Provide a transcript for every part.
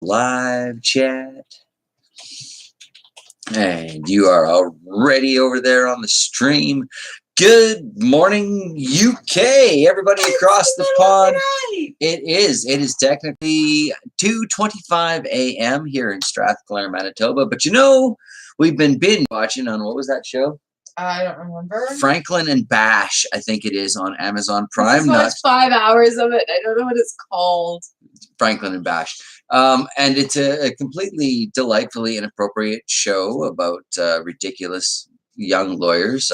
live chat. And you are already over there on the stream. Good morning, UK. Everybody across the pond. It is technically 2:25 a.m. here in Strathclair, Manitoba. But we've been binge watching on, what was that show? I don't remember. Franklin and Bash, I think it is, on Amazon Prime. I just watched 5 hours of it. I don't know what it's called. Franklin and Bash. And it's a completely delightfully inappropriate show about ridiculous young lawyers.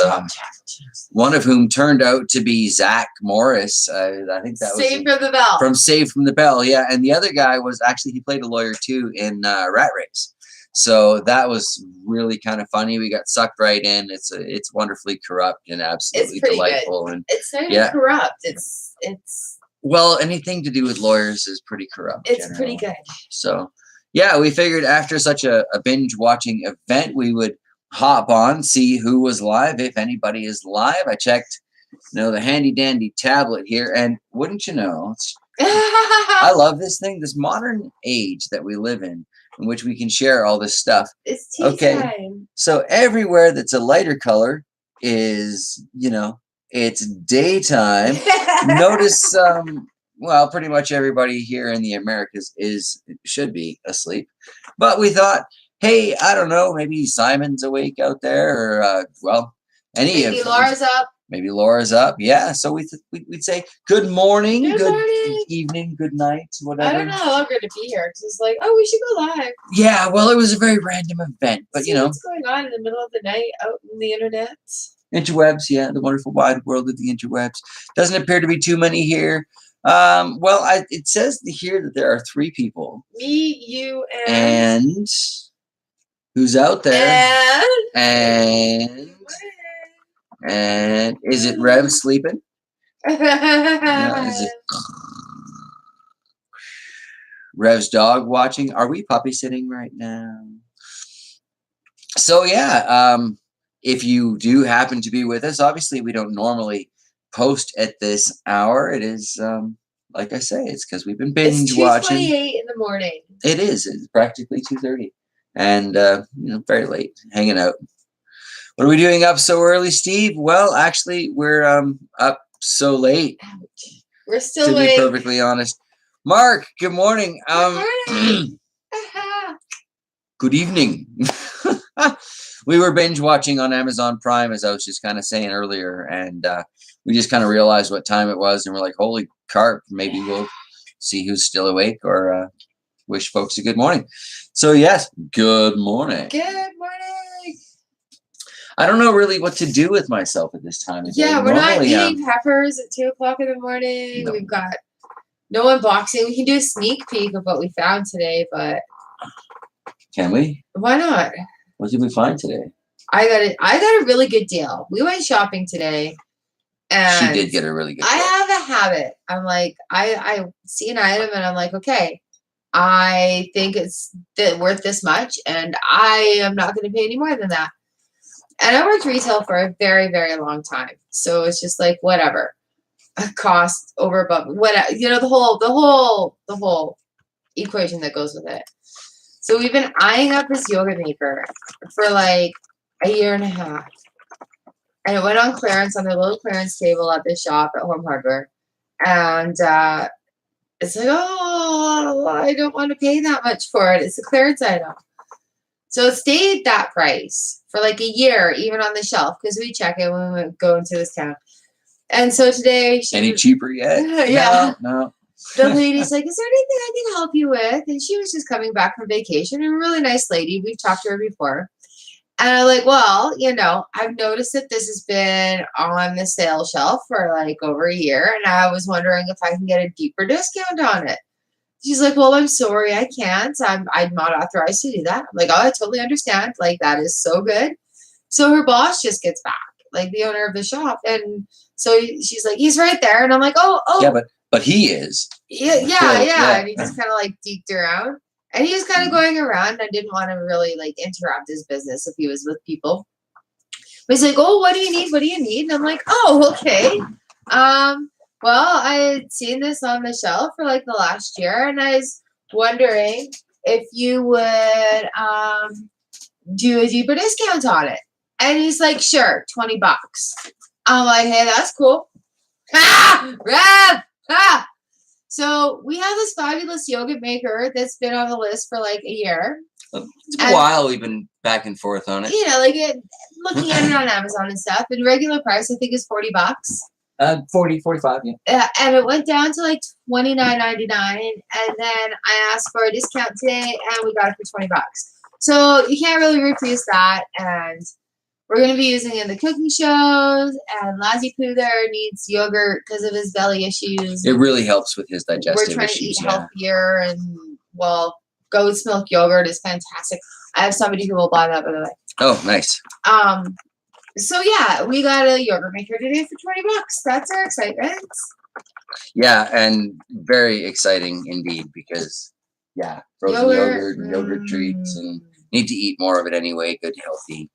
One of whom turned out to be Zach Morris. I think that was Saved from the Bell. From Saved from the Bell, yeah. And the other guy was actually, he played a lawyer too in Rat Race. So that was really kind of funny. We got sucked right in. It's wonderfully corrupt and absolutely delightful. Good. And it's not even corrupt. It's well, anything to do with lawyers is pretty corrupt. It's pretty good. So yeah, we figured after such a binge watching event, we would hop on, see who was live, if anybody is live. I checked, the handy dandy tablet here, and wouldn't you know, I love this thing, this modern age that we live in which we can share all this stuff. It's tea time. So everywhere that's a lighter color is, it's daytime. Notice, pretty much everybody here in the Americas should be asleep. But we thought, hey, I don't know, maybe Simon's awake out there, or maybe Laura's up. Maybe Laura's up. Yeah. So we'd say good morning, good evening, good night, whatever. I don't know how long we're going to be here because it's like, we should go live. Yeah. Well, it was a very random event, but what's going on in the middle of the night out in the internet? Interwebs, yeah, the wonderful wide world of the interwebs. Doesn't appear to be too many here. It says here that there are 3 people. Me, you, and who's out there? And is it Rev sleeping? Is it Rev's dog watching? Are we puppy sitting right now? So yeah, if you do happen to be with us, obviously we don't normally post at this hour. It is, like I say, it's because we've been binge watching. It's 2:28 in the morning. It is. It's practically 2:30, and very late, hanging out. What are we doing up so early, Steve? Well, actually, we're up so late. Ouch. We're still to be perfectly honest. Mark, good morning. Good morning. Good evening. We were binge watching on Amazon Prime, as I was just kind of saying earlier, and we just kind of realized what time it was, and we're like, holy carp, maybe we'll see who's still awake or wish folks a good morning. So yes, good morning. Good morning. I don't know really what to do with myself at this time of day. Yeah, we're not eating peppers at 2:00 in the morning. No. We've got no unboxing. We can do a sneak peek of what we found today, but can we? Why not? What did we find today? I got a really good deal. We went shopping today, and she did get a really good deal. I have a habit. I'm like, I see an item and I'm like, okay, I think it's worth this much, and I am not going to pay any more than that. And I worked retail for a very, very long time. So it's just like, whatever. A cost over above, whatever, the whole equation that goes with it. So we've been eyeing up this yogurt maker for like a year and a half. And it went on clearance on their little clearance table at the shop at Home Hardware. And it's like, I don't want to pay that much for it. It's a clearance item. So it stayed that price for like a year, even on the shelf, because we check it when we go into this town. And so today... Any cheaper yet? Yeah. No. The lady's like, is there anything I can help you with? And she was just coming back from vacation, and a really nice lady. We've talked to her before. And I'm like, well, I've noticed that this has been on the sale shelf for like over a year, and I was wondering if I can get a deeper discount on it. She's like, well, I'm sorry, I can't. I'm not authorized to do that. I'm like, I totally understand. Like, that is so good. So her boss just gets back, like the owner of the shop. And so she's like, he's right there. And I'm like, oh. Yeah, but he is. Yeah. And he just kind of like deked around. And he was kind of going around. I didn't want to really like interrupt his business if he was with people. But he's like, oh, what do you need? What do you need? And I'm like, oh, okay. Well, I had seen this on the shelf for like the last year, and I was wondering if you would do a deeper discount on it. And he's like, sure, $20. I'm like, hey, that's cool. Rev! So we have this fabulous yogurt maker that's been on the list for like a year. It's been a while we've been back and forth on it. You know, like looking at it on Amazon and stuff. And regular price, I think, is $40. 40, 45, yeah. And it went down to like $29.99. And then I asked for a discount today, and we got it for $20. So you can't really refuse that. And we're going to be using it in the cooking shows. And Lazzy Poo there needs yogurt because of his belly issues. It really helps with his digestive issues. We're trying to eat healthier. And, well, goat's milk yogurt is fantastic. I have somebody who will buy that, by the way. Oh, nice. So yeah, we got a yogurt maker today for $20. That's our excitement. Yeah, and very exciting indeed because frozen yogurt and yogurt treats, and need to eat more of it anyway. Good healthy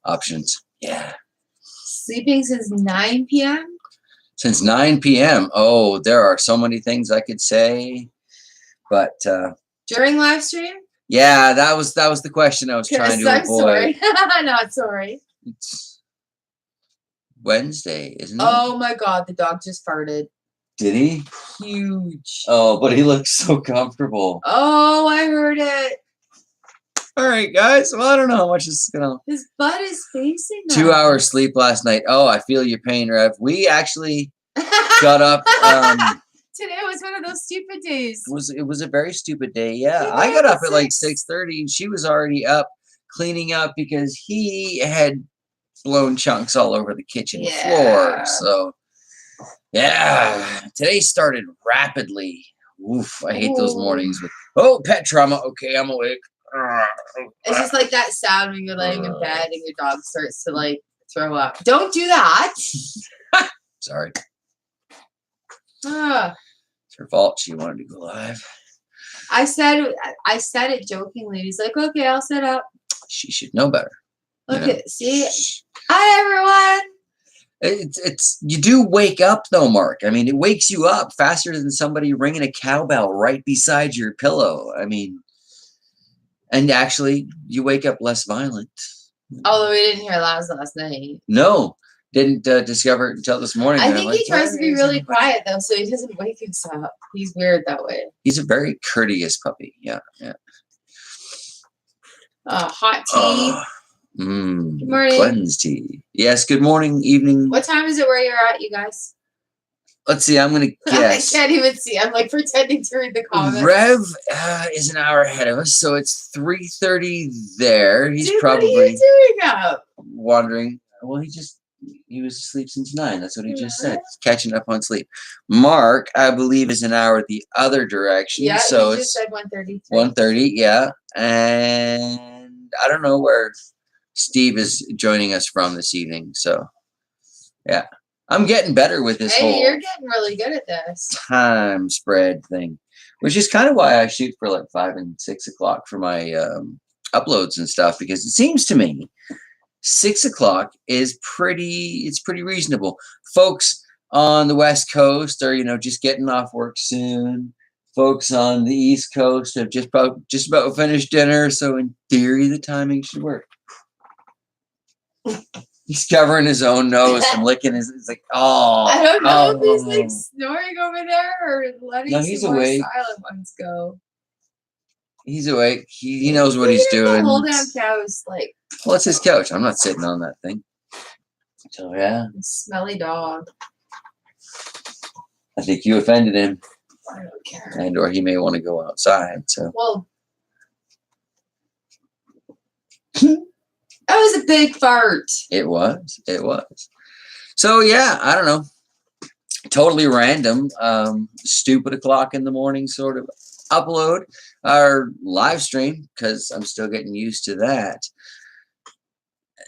options. Yeah. Sleeping since 9 p.m. Since 9 p.m. Oh, there are so many things I could say, but during live stream. Yeah, that was the question I was trying to avoid. Sorry. Not sorry. It's Wednesday, isn't it? Oh my God, the dog just farted. Did he? Huge. Oh, but he looks so comfortable. Oh, I heard it. All right, guys. Well, I don't know how much this is gonna. His butt is facing. 2 hours sleep last night. Oh, I feel your pain, Rev. We actually got up. Today was one of those stupid days. It was a very stupid day. Yeah, I got up at like 6:30, and she was already up cleaning up because he had blown chunks all over the kitchen floor. So, yeah, today started rapidly. Oof, I hate those mornings with pet trauma. Okay, I'm awake. It's just like that sound when you're laying in bed and your dog starts to like throw up. Don't do that. Sorry. It's her fault. She wanted to go live. I said it jokingly. He's like, okay, I'll set up. She should know better. Okay, see? Hi, everyone. It's you do wake up though, Mark. I mean, it wakes you up faster than somebody ringing a cowbell right beside your pillow. I mean, and actually, you wake up less violent. Although we didn't hear Laz last night. No, didn't discover it until this morning. I think he tries to be really quiet though, so he doesn't wake us up. He's weird that way. He's a very courteous puppy. Yeah. Hot tea. Good morning. Cleanse tea. Yes, good morning, evening. What time is it where you're at, you guys? Let's see, I'm going to guess. I can't even see. I'm like pretending to read the comments. Rev is an hour ahead of us, so it's 3:30 there. He's probably what are you doing up? wandering. Well, he was asleep since 9. That's what he just said. He's catching up on sleep. Mark, I believe, is an hour the other direction. Yeah, so he just said 1:30. 1:30, yeah. And I don't know where Steve is joining us from this evening. So, yeah. I'm getting better with this whole you're getting really good at this time spread thing, which is kind of why I shoot for like 5 and 6 o'clock for my uploads and stuff, because it seems to me 6 o'clock is pretty reasonable. Folks on the West Coast are, just getting off work soon. Folks on the East Coast have just about finished dinner. So in theory, the timing should work. He's covering his own nose and licking his. It's like, I don't know if he's like snoring over there or letting he's some awake. more silent ones go. He's awake. He knows what he's doing. The whole damn couch, like. Well, it's his couch. I'm not sitting on that thing. So yeah. Smelly dog. I think you offended him. I don't care. And or he may want to go outside. So. Well. That was a big fart. It was. So yeah, I don't know. Totally random. Stupid o'clock in the morning sort of upload our live stream because I'm still getting used to that.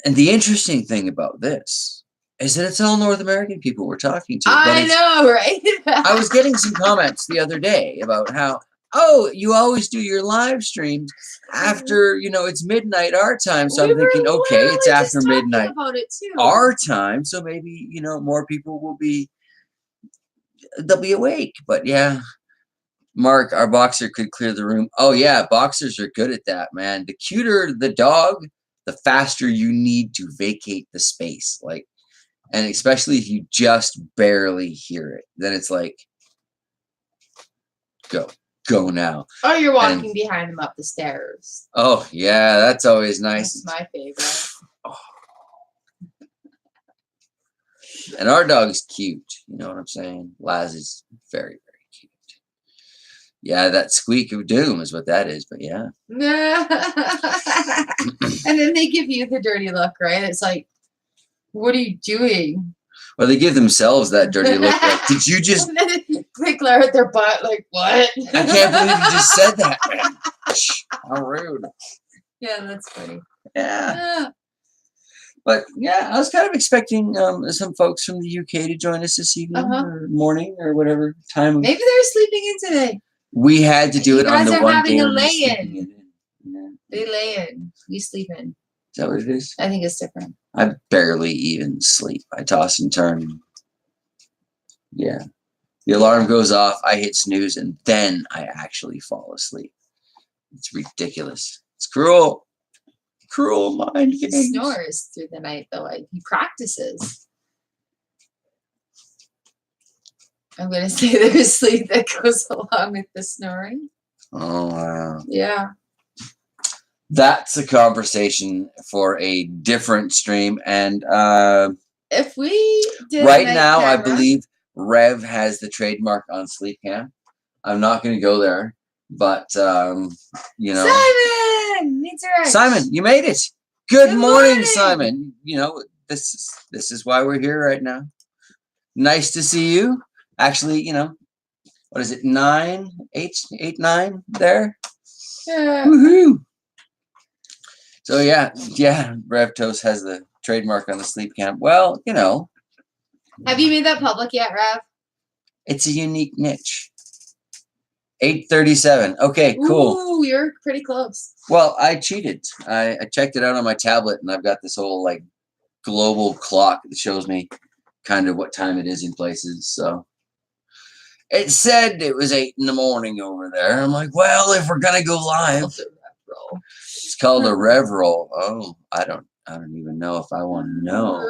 And the interesting thing about this is that it's all North American people we're talking to. I know, right? I was getting some comments the other day about how, you always do your live streams after, it's midnight our time. So I'm thinking, okay, it's after midnight our time. So maybe, more people they'll be awake. But yeah, Mark, our boxer could clear the room. Oh yeah, boxers are good at that, man. The cuter the dog, the faster you need to vacate the space. Like, and especially if you just barely hear it, then it's like, go now. Oh, you're And walking behind him up the stairs. oh yeah, that's always nice. That's my favorite. And our dog's cute. You know what I'm saying? Laz is very, very cute. Yeah, that squeak of doom is what that is. But yeah. And then they give you the dirty look, right? It's like, what are you doing? Well, they give themselves that dirty look. Like, did you just? And then they glare at their butt, like, what? I can't believe you just said that, man. How rude. Yeah, that's funny. Yeah. But yeah, I was kind of expecting some folks from the UK to join us this evening or morning or whatever time. Maybe they're sleeping in today. We had to do it on the one having day. a when we're lay-in. sleeping in. Yeah. They lay in. We sleep in. Is that what it is? I think it's different. I barely even sleep. I toss and turn. Yeah. The alarm goes off. I hit snooze, and then I actually fall asleep. It's ridiculous. It's cruel. Cruel mind games. He snores through the night, though. He practices. I'm going to say there's sleep that goes along with the snoring. Oh, wow. Yeah. That's a conversation for a different stream. And if we did right now, camera, I believe Rev has the trademark on Sleep Cam. I'm not going to go there, but you know, Simon, Simon, you made it. Good morning, Simon. You know, this is why we're here right now. Nice to see you. Actually, you know, what is it? 9, 8, 9 there. Yeah. Woohoo! So yeah, Rev Toast has the trademark on the Sleep Cam. Well, you know. Have you made that public yet, Rev? It's a unique niche. 8:37. Okay, cool. Ooh, you're pretty close. Well, I cheated. I checked it out on my tablet, and I've got this whole like global clock that shows me kind of what time it is in places. So it said it was 8 in the morning over there. I'm like, well, if we're gonna go live, it's called a Rev Roll. Oh, I don't even know if I want to know.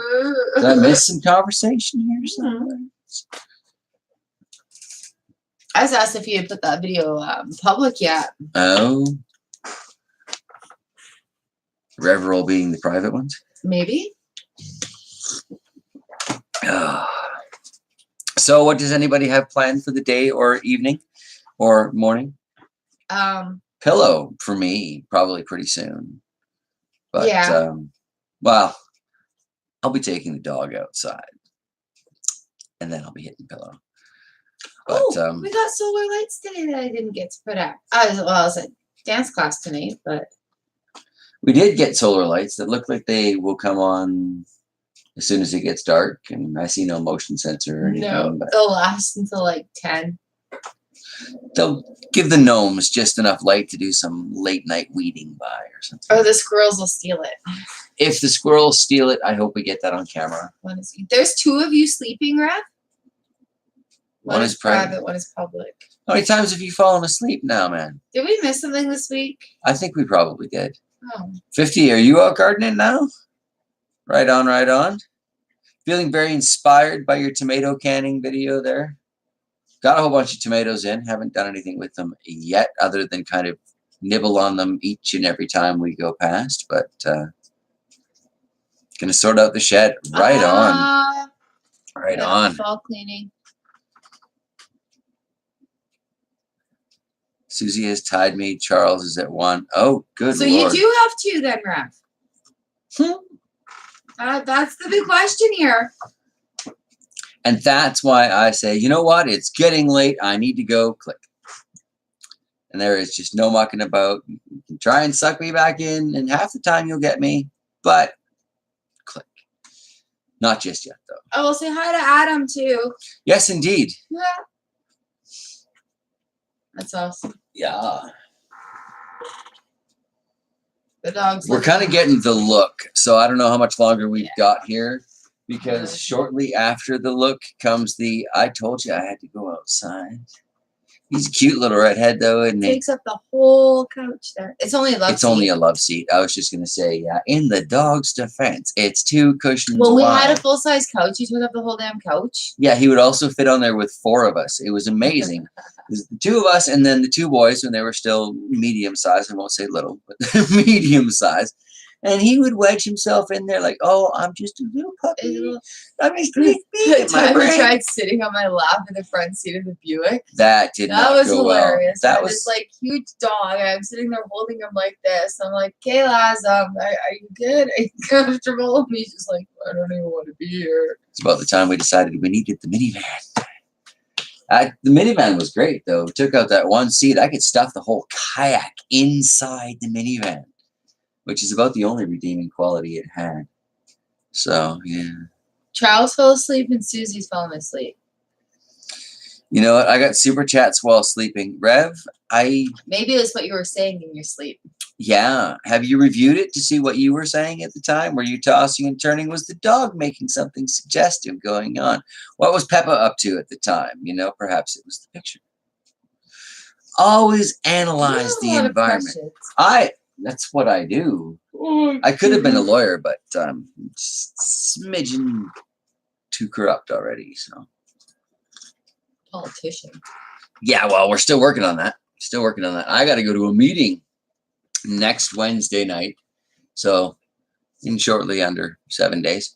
Did I miss some conversation here somewhere? I was asked if you had put that video public yet. Oh. Rev Roll being the private ones? Maybe. So what does anybody have planned for the day or evening or morning? Pillow for me, probably pretty soon. But yeah. Well, I'll be taking the dog outside. And then I'll be hitting pillow. But, we got solar lights today that I didn't get to put out. I was at dance class tonight, but we did get solar lights that look like they will come on as soon as it gets dark, and I see no motion sensor or anything. No, but they'll last until like 10. They'll give the gnomes just enough light to do some late night weeding by or something. Or the squirrels will steal it. If the squirrels steal it, I hope we get that on camera. There's 2 of you sleeping, Rev? One is private, one is public. How many times have you fallen asleep now, man? Did we miss something this week? I think we probably did. Oh. 50, are you out gardening now? Right on, right on. Feeling very inspired by your tomato canning video there. Got a whole bunch of tomatoes in. Haven't done anything with them yet other than kind of nibble on them each and every time we go past. But gonna sort out the shed. Right on. Right on. Fall cleaning. Susie has tied me. Charles is at 1. Oh, good So Lord. you do have 2 then, Rev. That's the big question here. And that's why I say, you know what? It's getting late. I need to go. Click. And there is just no mucking about. You can try and suck me back in, and half the time you'll get me. But click. Not just yet, though. I will say hi to Adam, too. Yes, indeed. Yeah. That's awesome. Yeah. The dogs. We're kind of getting the look. So I don't know how much longer we've got here. Because shortly after the look comes the, I told you I had to go outside. He's a cute little redhead, though, isn't he? Takes up the whole couch there. It's only a love It's only seat. a love seat. I was just gonna say, yeah. In the dog's defense, it's 2 cushions Well, we wide. had a full-size couch. He took up the whole damn couch. Yeah, he would also fit on there with 4 of us. It was amazing. It was the 2 of us and then the 2 boys when they were still medium size. I won't say little, but medium size. And he would wedge himself in there like, oh, I'm just a little puppy. I'm just The time he brain. tried sitting on my lap in the front seat of the Buick. That did That not was go hilarious. well. That That was was like huge dog. And I'm sitting there holding him like this. I'm like, okay, Laz, are you good? Are you comfortable? And he's just like, I don't even want to be here. it's about the time we decided we needed the minivan. The minivan was great though. Took out that one seat. I could stuff the whole kayak inside the minivan, which is about the only redeeming quality it had. So yeah. Charles fell asleep and Susie's falling asleep. You know what? I got super chats while sleeping. Rev, Maybe it's what you were saying in your sleep. yeah. Have you reviewed it to see what you were saying at the time? Were you tossing and turning? Was the dog making something suggestive going on? What was Peppa up to at the time? You know, perhaps it was the picture. Always analyze the environment. That's what I do. I could have been a lawyer, but smidgen too corrupt already. So Politician. yeah, well, we're still working on that. I got to go to a meeting next Wednesday night. So in shortly under 7 days.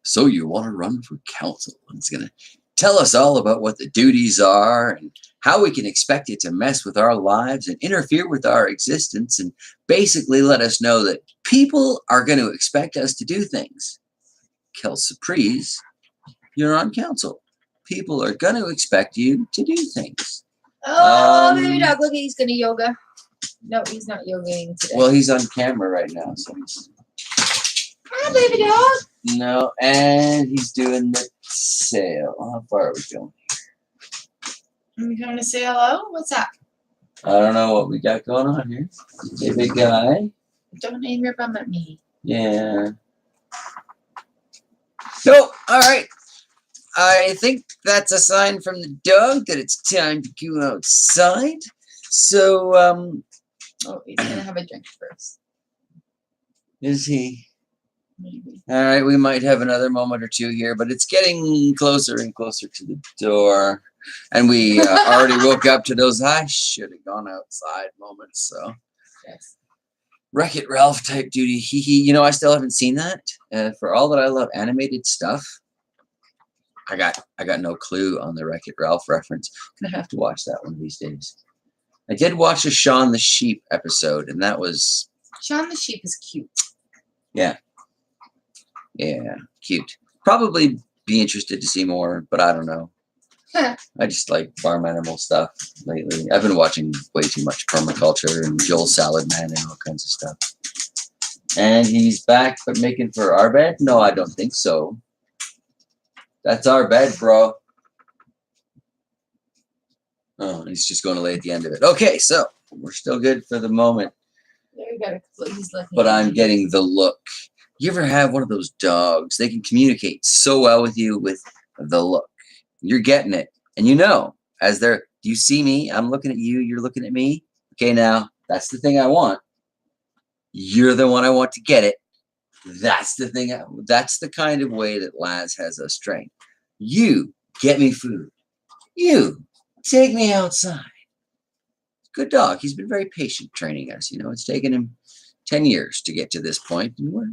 So you want to run for council? It's going to tell us all about what the duties are and how we can expect it to mess with our lives and interfere with our existence, and basically let us know that people are going to expect us to do things. Kel Surprise, you're on council. People are going to expect you to do things. Oh, baby dog, look, he's going to yoga. No, he's not yogaing today. Well, he's on camera right now, so he's... Hi, baby dog. No, and he's doing the sail. How far are we going? Are you going to say hello? What's up? I don't know what we got going on here. Hey, big guy. Don't aim your bum at me. Yeah. So, all right. I think that's a sign from the dog that it's time to go outside. So, Oh, he's going to have a drink first. is he? Maybe. All right, we might have another moment or two here, but it's getting closer and closer to the door. And we already woke up to those I should have gone outside moments. So, Yes. Wreck-It Ralph type duty. You know, I still haven't seen that. For all that I love animated stuff, I got no clue on the Wreck-It Ralph reference. I'm gonna have to watch that one of these days. I did watch a Shaun the Sheep episode, and that was Shaun the Sheep is cute. yeah, cute. Probably be interested to see more, but I don't know. I just like farm animal stuff lately. I've been watching way too much permaculture and Joel Saladman and all kinds of stuff. And he's back, but making for our bed? No, I don't think so. That's our bed, bro. Oh, he's just going to lay at the end of it. Okay, so we're still good for the moment, There you got he's looking. but I'm getting the look. You ever have one of those dogs? They can communicate so well with you with the look. You're getting it. And you know, as they're, do you see me? I'm looking at you. You're looking at me. Okay, now that's the thing I want. You're the one I want to get it. That's the thing. That's the kind of way that Laz has us trained. You get me food. You take me outside. Good dog. He's been very patient training us. You know, it's taken him 10 years to get to this point, and we're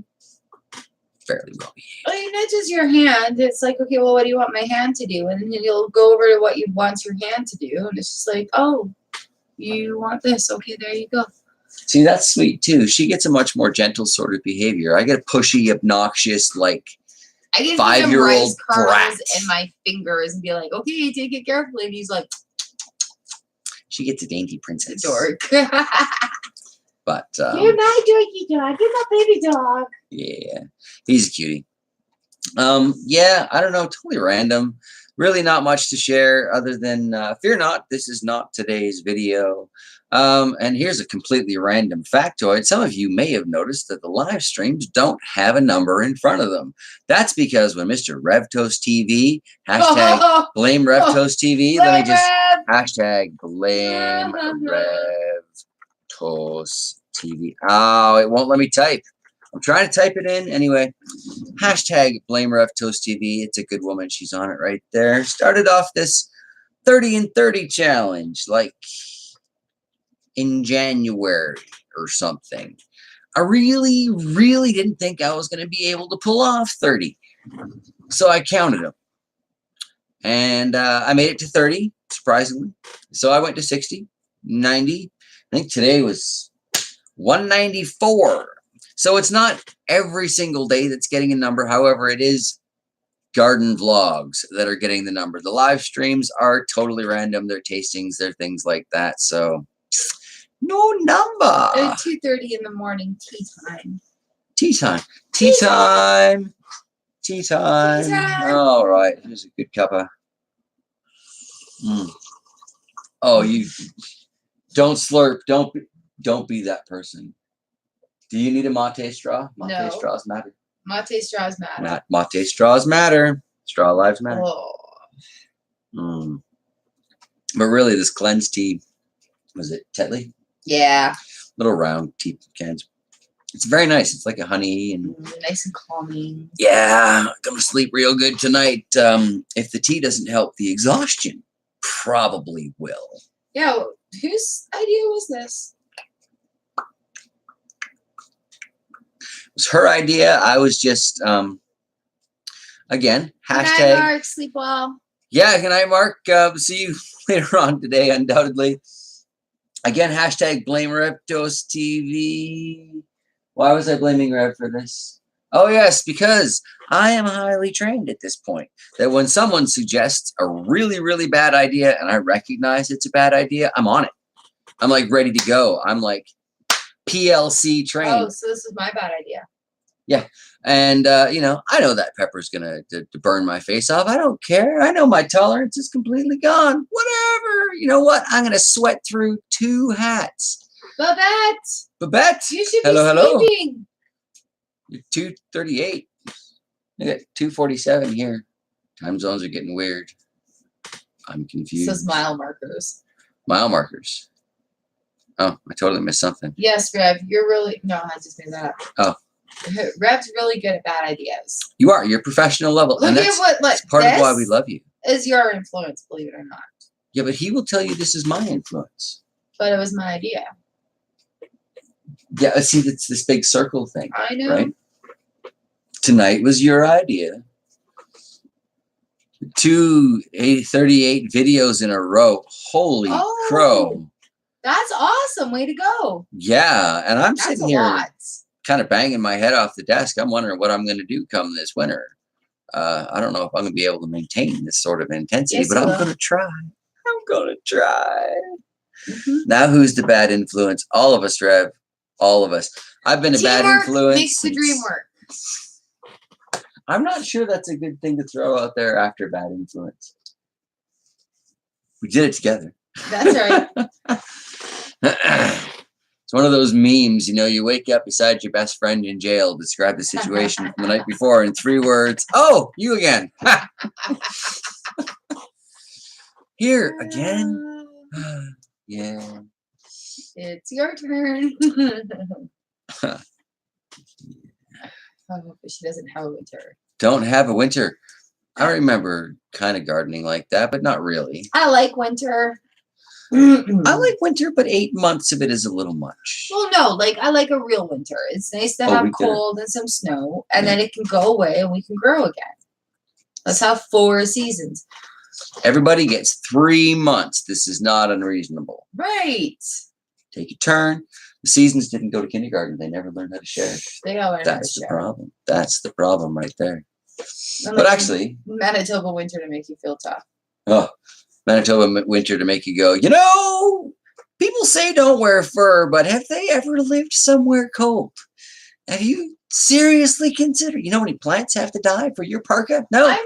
fairly well behaved. Oh, he nudges your hand. It's like, okay, well, what do you want my hand to do? And then you'll go over to what you want your hand to do. And it's just like, oh, you want this. Okay, there you go. See, that's sweet too. She gets a much more gentle sort of behavior. I get a pushy, obnoxious, like I can 5-year-old rice kernels brat. in my fingers and be like, okay, take it carefully. And he's like, She gets a dainty princess. dork. But You're my dorky dog. You're my baby dog. yeah, he's a cutie. Yeah, I don't know, totally random. Really not much to share other than fear not, this is not today's video. And here's a completely random factoid. Some of you may have noticed that the live streams don't have a number in front of them. That's because when Mr. RevToast TV, hashtag blame RevToast TV, let me just hashtag blame RevToast TV. Oh, it won't let me type. I'm trying to type it in. Anyway, hashtag blame RevToast TV. It's a good woman. She's on it right there. Started off this 30 and 30 challenge like in January or something. I really, really didn't think I was going to be able to pull off 30. So I counted them. And I made it to 30, surprisingly. So I went to 60, 90. I think today was 194. So it's not every single day that's getting a number. However, it is garden vlogs that are getting the number. The live streams are totally random. They're tastings. They're things like that. So no number. 2:30 in the morning, tea time. Tea time. Tea time. Tea time. Tea time. All right. Here's a good cuppa. Oh, you don't slurp. Don't be that person. Do you need a mate straw? Mate straws matter. Mate straws matter. Mate straws matter. Straw lives matter. Oh. But really, this cleanse tea, was it Tetley? Yeah. Little round tea cans. It's very nice. It's like a honey and nice and calming. Yeah, gonna sleep real good tonight. If the tea doesn't help, the exhaustion probably will. Yeah, whose idea was this? It was her idea. I was just again, hashtag. Good night, Mark. Sleep well. Yeah, good night, Mark. See you later on today, undoubtedly. Again, hashtag blame RevToast TV. Why was I blaming Rev for this? Oh, yes, because I am highly trained at this point. That when someone suggests a really, really bad idea and I recognize it's a bad idea, I'm on it. I'm like ready to go. I'm like PLC trained. Oh, so this is my bad idea. Yeah. And, you know, I know that pepper's going to burn my face off. I don't care. I know my tolerance is completely gone. Whatever. You know what? I'm going to sweat through 2 hats. Babette. You should be sleeping. 2:38. I got 2:47 here. Time zones are getting weird. I'm confused. It says mile markers. Mile markers. Oh, I totally missed something. Yes, Rev. You're really... No, I just made that up. Oh. Rev's really good at bad ideas. You are. You're professional level. Look at what... That's part of why we love you. Is your influence, believe it or not. Yeah, but he will tell you this is my influence. But it was my idea. Yeah, see, it's this big circle thing. I know. Right? Tonight was your idea. 38 videos in a row. Holy crow. That's awesome. Way to go. Yeah, and I'm sitting here lot. kind of banging my head off the desk. I'm wondering what I'm going to do come this winter. I don't know if I'm going to be able to maintain this sort of intensity, but I'm going to try. I'm going to try. Now, who's the bad influence? All of us, Rev. All of us. I've been a bad influence. Makes the dream work. I'm not sure that's a good thing to throw out there after bad influence. We did it together. That's right. It's one of those memes, you know, you wake up beside your best friend in jail, describe the situation from the night before in 3 words. Oh, you again. Here again. Yeah. It's your turn. I hope she doesn't have a winter. Don't have a winter. I remember kind of gardening like that, but not really. I like winter. I like winter, but 8 months of it is a little much. Well, no, like I like a real winter. It's nice to have cold and some snow, and then it can go away and we can grow again. Let's have 4 seasons. Everybody gets 3 months. This is not unreasonable. Right. Take a turn. The seasons didn't go to kindergarten. They never learned how to share. They don't learn how to share. That's the problem. That's the problem right there. But actually, Manitoba winter to make you feel tough. Oh, Manitoba winter to make you go, you know, people say don't wear fur, but have they ever lived somewhere cold? Have you seriously consider. You know how many plants have to die for your parka? No. I'm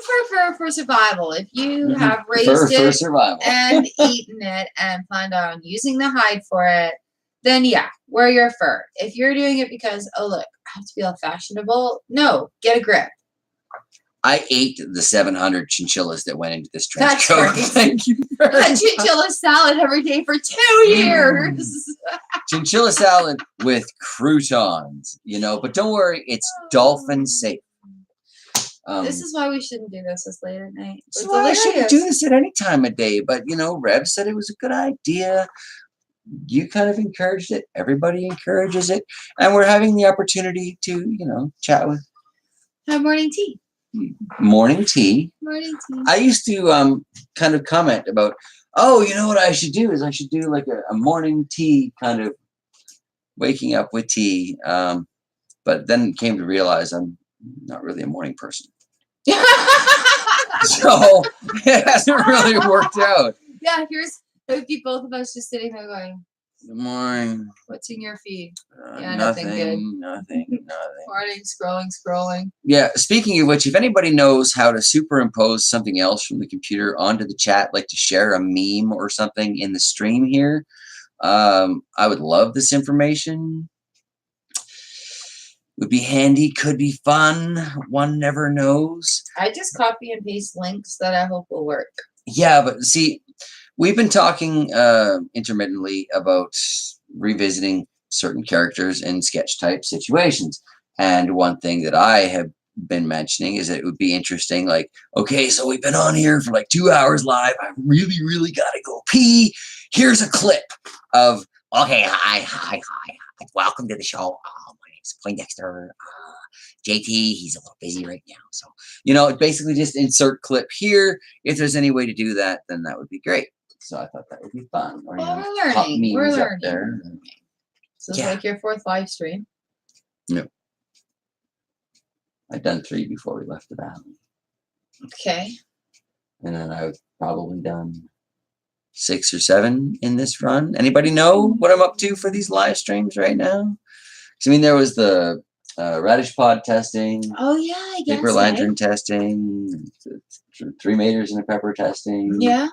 for survival. If you have for raised it survival. and eaten it and planned on using the hide for it, then yeah, wear your fur. If you're doing it because, oh look, I have to be all fashionable, no, get a grip. I ate the 700 chinchillas that went into this trench That's coat. right. Thank you. A chinchilla salad every day for 2 years. Chinchilla salad with croutons, you know, but don't worry, it's dolphin safe. This is why we shouldn't do this late at night. This is why I shouldn't do this at any time of day. But you know, Rev said it was a good idea. You kind of encouraged it. Everybody encourages it, and we're having the opportunity to, you know, chat with. Have morning tea. Morning tea. Morning tea. I used to kind of comment about, oh, you know what I should do is I should do like a morning tea kind of waking up with tea. But then came to realize I'm not really a morning person. So it hasn't really worked out. Yeah, it would be both of us just sitting there going, good morning. What's in your feed? Yeah, nothing good. Nothing. Morning, scrolling. Yeah, speaking of which, if anybody knows how to superimpose something else from the computer onto the chat, like to share a meme or something in the stream here, I would love this information. Would be handy, could be fun. One never knows. I just copy and paste links that I hope will work. Yeah, but see, we've been talking intermittently about revisiting certain characters in sketch type situations. And one thing that I have been mentioning is that it would be interesting, like, okay, so we've been on here for like 2 hours live. I really got to go pee. Here's a clip of, okay, hi. Welcome to the show. My name's Poindexter. JT, he's a little busy right now. So, you know, basically just insert clip here. If there's any way to do that, then that would be great. So I thought that would be fun. Or, well, you know, we're learning. We're up learning. there. So it's like your 4th live stream. No. I've done 3 before we left the valley. Okay. And then I've probably done 6 or 7 in this run. Anybody know what I'm up to for these live streams right now? I mean, there was the radish pod testing. Oh yeah, I guess. Paper lantern testing. 3 maters and a pepper testing. Yeah.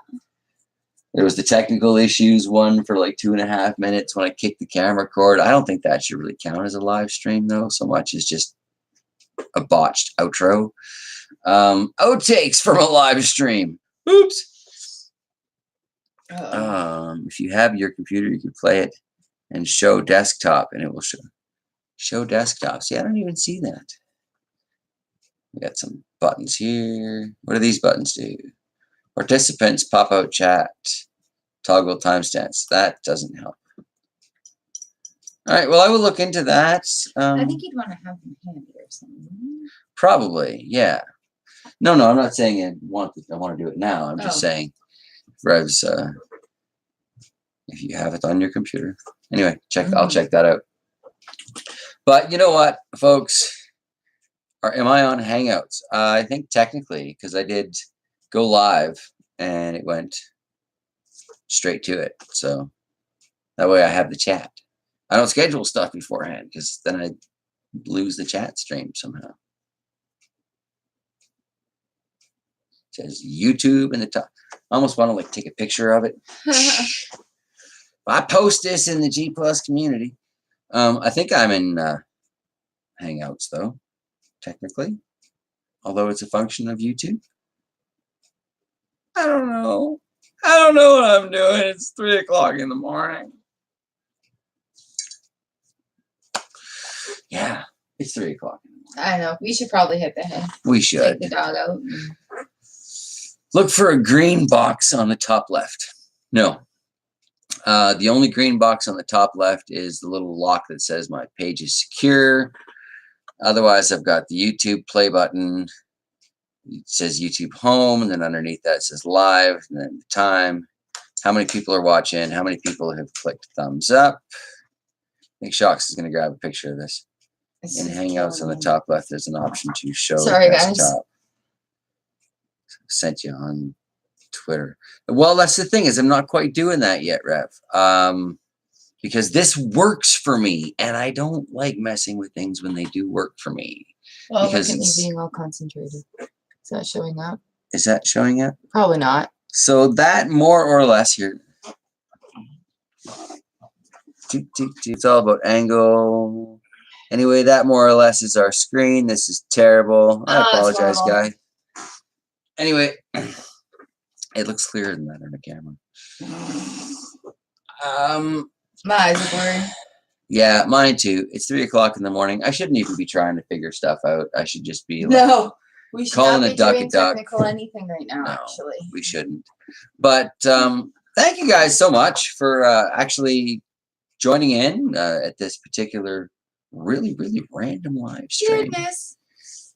There was the technical issues one for like 2.5 minutes when I kicked the camera cord. I don't think that should really count as a live stream though, so much as just a botched outro. Outtakes from a live stream. Oops. If you have your computer, you can play it and show desktop, and it will show desktop. See, I don't even see that. We got some buttons here. What do these buttons do? Participants, pop out chat, toggle timestamps. That doesn't help. All right, well, I will look into that. I think you'd want to have them handy or something. Probably, yeah. No, I'm not saying I want to do it now. I'm just saying, Revs, if you have it on your computer. Anyway, I'll check that out. But you know what, folks? Am I on Hangouts? I think technically, because I did go live and it went straight to it. So that way I have the chat. I don't schedule stuff beforehand because then I lose the chat stream somehow. It says YouTube in the top. I almost want to like take a picture of it. I post this in the G Plus community. I think I'm in Hangouts though, technically, although it's a function of YouTube. I don't know. I don't know what I'm doing. It's 3 o'clock in the morning. Yeah, it's 3 o'clock. I know. We should probably hit the head. We should. Take the dog out. Look for a green box on the top left. No. The only green box on the top left is the little lock that says my page is secure. Otherwise, I've got the YouTube play button. It says YouTube home, and then underneath that it says live, and then the time, how many people are watching, how many people have clicked thumbs up. I think Shocks is going to grab a picture of this. In Hangouts on the top left, there's an option to show desktop. Guys. Sent you on Twitter. Well, that's the thing is I'm not quite doing that yet, Rev. because this works for me, and I don't like messing with things when they do work for me. Well, Because look at me it's- being all concentrated. Is that showing up? Is that showing up? Probably not. So that more or less here. It's all about angle. Anyway, that more or less is our screen. This is terrible. I Oh, it's apologize, horrible. guy. Anyway, it looks clearer than that on the camera. My eyes are blurry. Yeah, mine too. It's 3 o'clock in the morning. I shouldn't even be trying to figure stuff out. I should just be like, No, we should calling not a be duck a doing duck. technical anything right now. No. Actually, we shouldn't. But thank you guys so much for actually joining in at this particular really, really random live stream. goodness.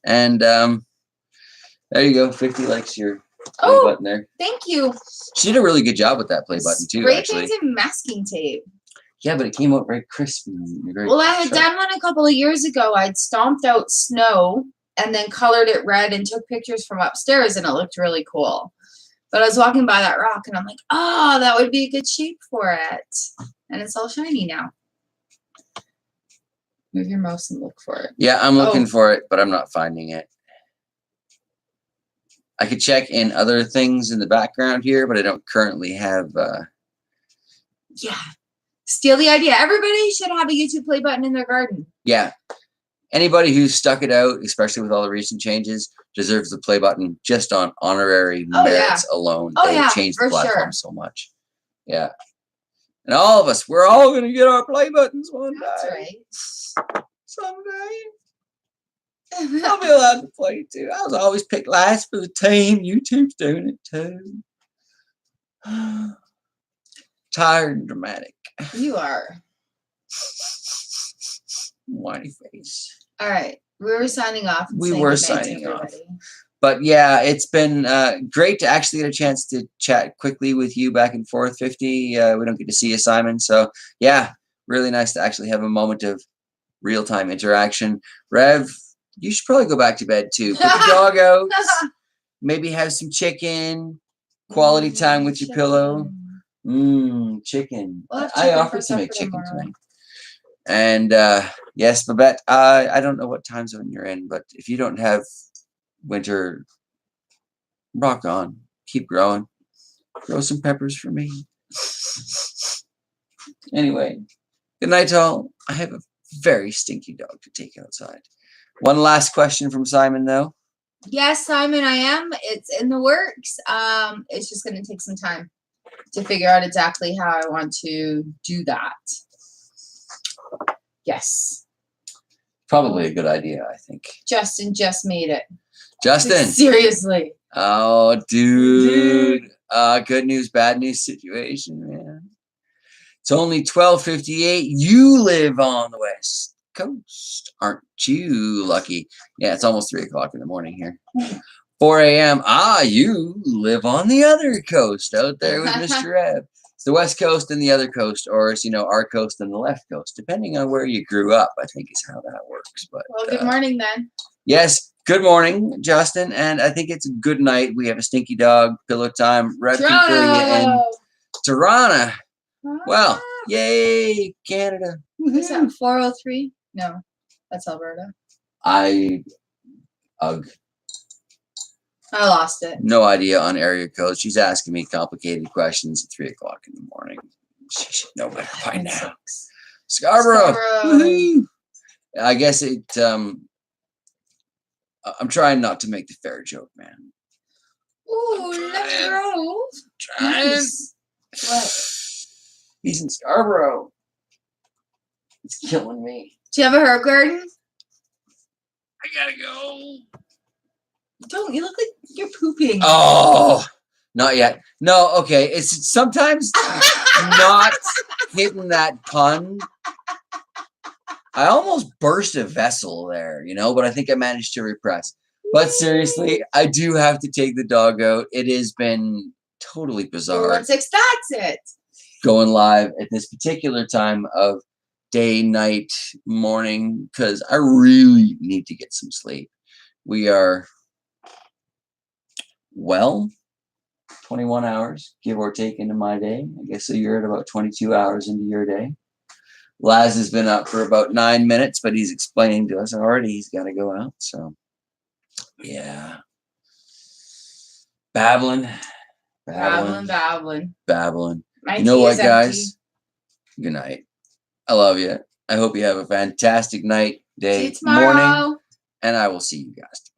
And there you go. 50 likes your play Oh, button there. thank you. She did a really good job with that play button too, Spray actually. painted masking tape. Yeah, but it came out very crisp and very Well, I had sharp. done one a couple of years ago. I'd stomped out snow and then colored it red and took pictures from upstairs, and it looked really cool. But I was walking by that rock, and I'm like, oh, that would be a good shape for it. And it's all shiny now. Move your mouse and look for it. Yeah, I'm looking Oh. for it, but I'm not finding it. I could check in other things in the background here, but I don't currently have. Yeah. Steal the idea. Everybody should have a YouTube play button in their garden. Yeah, anybody who's stuck it out, especially with all the recent changes, deserves the play button just on honorary Oh, merits alone. Oh, They yeah, changed for the platform sure. so much. Yeah, and all of us, we're all gonna get our play buttons one That's day. right. Someday. I'll be allowed to play too. I was always picked last for the team. YouTube's doing it too. Tired and dramatic. You are. Whiny face. All right. We were signing off. and We saying were goodnight to signing off. everybody. But yeah, it's been great to actually get a chance to chat quickly with you back and forth, 50. We don't get to see you, Simon. So yeah, really nice to actually have a moment of real-time interaction. Rev, you should probably go back to bed too. Put the dog out. Maybe have some chicken. Quality time with your pillow. Chicken. We'll have I chicken offered for to make supper chicken tomorrow. tonight. And yes, Babette, I don't know what time zone you're in, but if you don't have winter, rock on. Keep growing. Grow some peppers for me. Anyway, good night to all. I have a very stinky dog to take outside. One last question from Simon, though. Yes, Simon, I am. It's in the works. It's just going to take some time to figure out exactly how I want to do that. Yes. Probably a good idea, I think. Justin just made it. Justin. Seriously. Oh, dude. Good news, bad news situation, man. It's only 12:58. You live on the West Coast. Aren't you lucky? Yeah, it's almost 3 o'clock in the morning here. 4 a.m. You live on the other coast out there with Mr. Ebb. It's the West Coast and the other coast, or it's, our coast and the left coast, depending on where you grew up, I think is how that works. But Well, good morning then. yes, good morning, Justin. And I think it's a good night. We have a stinky dog, pillow time, Rev can fill you in. Toronto. Well, yay, Canada. Is that 403? No, that's Alberta. Ugh. I lost it. No idea on area codes. She's asking me complicated questions at 3 o'clock in the morning. She should know better by It now. sucks. Scarborough. Scarborough. Woohoo. I guess it. I'm trying not to make the fair joke, man. Ooh, let's go. Trying. Nice. What? He's in Scarborough. It's killing me. Do you have a herb garden? I gotta go. Don't. You look like you're pooping. Oh, not yet. No, okay. It's sometimes not hitting that pun. I almost burst a vessel there, but I think I managed to repress. But seriously, I do have to take the dog out. It has been totally bizarre 416, that's it. going live at this particular time of day, night, morning, because I really need to get some sleep. We are 21 hours, give or take, into my day. I guess so you're at about 22 hours into your day. Laz has been up for about 9 minutes, but he's explaining to us already he's got to go out. So, yeah. Babbling. Babbling. My You know tea what, is empty. guys? Good night. I love you. I hope you have a fantastic night, See you day, morning, tomorrow. and I will see you guys tomorrow.